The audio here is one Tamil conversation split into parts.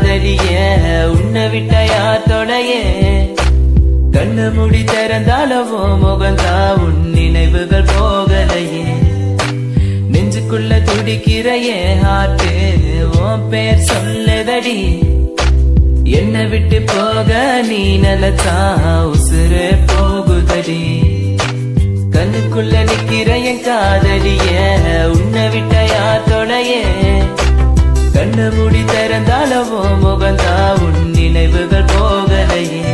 காதலிய உன்னை விட்ட யார் தொடைய கண்ணு முடி திறந்தாலவோ முகந்தா உன் நினைவுகள் போகலையே நெஞ்சுக்குள்ள துடிக்கிற என் ஹார்ட் உன் பேர் சொல்லுதடி என்னை விட்டு போக நீ நிலத்தா உசுறு போகுதடி கண்ணுக்குள்ள நிக்கிற என் காதலிய உன்னை விட்ட யார் தொடைய கண்ணு மூடி திறந்தாலவோ முகந்தா உன் நினைவுகள் போகலையே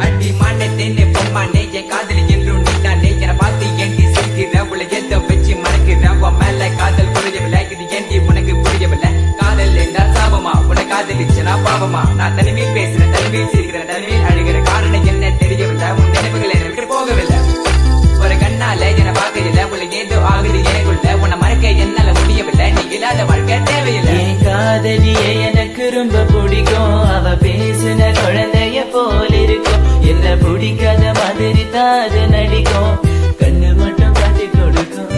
அடி மானத்தேனே பொம்மானே என் காதலி என்றும் நீதானே என பார்த்து ஏண்டி சிரிக்கிற உள்ள எந்த வச்சு மறக்கிற உன் மேல காதல் புரியவில்லை இது ஏண்டி உனக்கு புரியவில்லை காதல் என்றால் சாபமா உன்னை காதலிச்சனா பாவமா நான் தனிமையில் பேசுறேன் தனிமையில் சிரிக்கிறேன் தனிமையில் அழுகிற காரணம் என்ன தெரியவில்லை உன் நினைவுகள் என்னை விட்டு போகவில்லை ஒரு கண்ணால என பார்க்கல உள்ள ஏதோ ஆகுது எனக்குள்ள உன்னை மறக்க என்னால முடியவில்லை நீ இல்லாத வாழ்க்கை தேவையில்லை என் காதலியே எனக்கு ரொம்ப பிடிக்கும் அவ பேசுன குழந்தைய போல இருக்கும் என்ன பிடிக்காத மாதிரி தாது நடிக்கும் கண்ணு மட்டும் காட்டி கொடுக்கும்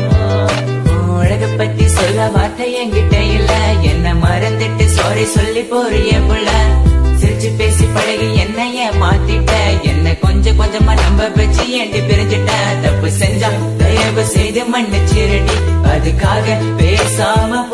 உலக பத்தி சொல்ல வார்த்தை என்கிட்ட இல்ல என்ன மறந்துட்டு சாரி சொல்லி போறிய புள்ள சிரிச்சு பேசி பழகி என்னைய மாத்திட்ட என்ன கொஞ்சம் கொஞ்சமா நம்ப வச்சு ஏண்டி பிரிஞ்சிட்ட தப்பு செஞ்சா தயவு செய்து மன்னிச்சிருடி அதுக்காக பேசாம